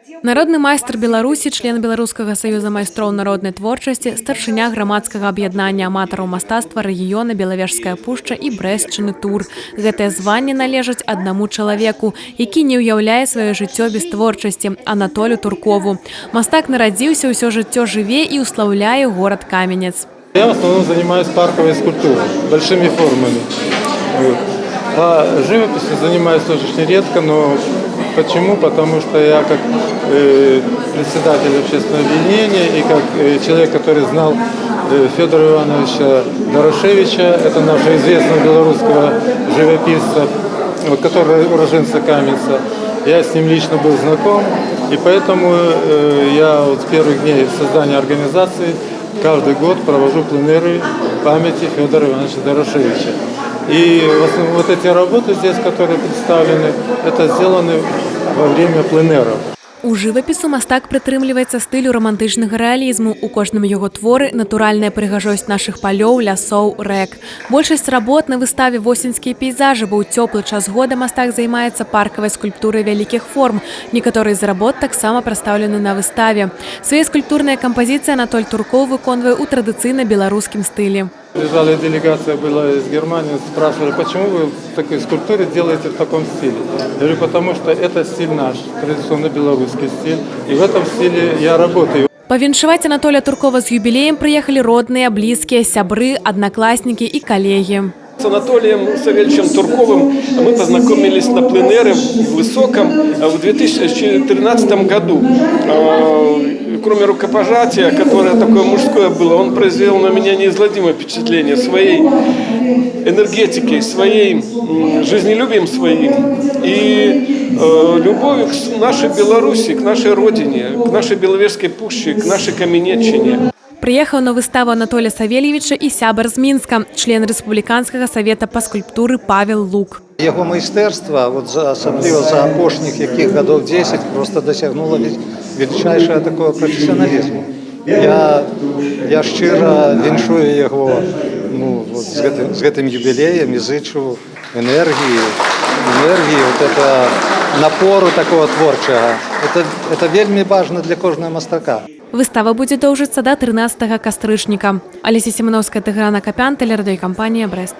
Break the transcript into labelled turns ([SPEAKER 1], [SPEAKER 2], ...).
[SPEAKER 1] Народны майстар Беларусі, член Беларускага саюза майстроў народнай творчасці, старшыня грамадскага аб'яднання аматараў мастацтва рэгіёна Белавежская пушча і Брэсчыны тур. Гэтыя званні належаць аднаму чалавеку, які не ўяўляе сваё жыццё без творчасці – Анатолю Туркову. Мастак нарадзіўся, ўсё жыццё жыве і услаўляе горад Каменец.
[SPEAKER 2] Я в основном занимаюсь парковой скульптурой, большими формами. А живописью занимаюсь очень редко, но почему? Потому что я как председатель общественного объединения и как человек, который знал Федора Ивановича Дорошевича, это нашего известного белорусского живописца, который уроженца Каменца, я с ним лично был знаком, и поэтому я вот с первых дней создания организации каждый год провожу пленеры памяти Федора Ивановича Дорошевича. И в основном вот эти работы здесь, которые представлены, это сделаны во время пленеров.
[SPEAKER 1] У жывапісу мастак прытрымліваецца стылю рамантычнага рэалізму. У кожным яго творы натуральная прыгажосць нашых палёў, лясоў, рэк. Большасць работ на выставе восеньскія пейзажы, бо ў цёплы час года мастак займаецца паркавай скульптурай вялікіх форм. Некаторыя з работ таксама прадстаўлены на выставе. Свае скульптурныя кампазіцыі Анатоль Турков выконвае ў традыцыйна беларускім стылі.
[SPEAKER 2] Приезжала делегация была из Германии, спрашивали, почему вы в такой скульптуре делаете в таком стиле. Я говорю, потому что это стиль наш, традиционно белорусский стиль, и в этом стиле я работаю.
[SPEAKER 1] Павіншаваць Анатоля Туркова з юбілеем прыехалі родныя, блізкія, сябры, аднакласнікі і калегі.
[SPEAKER 3] С Анатолием Савельевичем Турковым мы познакомились на пленэре в Высоком в 2014 году. Кроме рукопожатия, которое такое мужское было, он произвел на меня неизгладимое впечатление своей энергетикой, своей жизнелюбием своим и любовью к нашей Беларуси, к нашей родине, к нашей Беловежской пуще, к нашей Каменеччине.
[SPEAKER 1] Прыехаў на выставу Анатоля Савельевича і сябар з Мінска, член Рэспубліканскага савета па скульптуры Павел Лук.
[SPEAKER 4] Яго майстэрства, асабліва за апошніх якіх гадоў 10, просто дасягнула величайшего такого профессионализма. Я шчыра віншую яго з гэтым юбілеем і зычу энергии, вот это напору такого творчага. Это вельмі важно для кожнага мастака.
[SPEAKER 1] Выстава будзе доўжыцца да 13 кастрычніка. Алеся Семеновская, Тыгран Акапян, тэлерадыёкампанія «Брэст».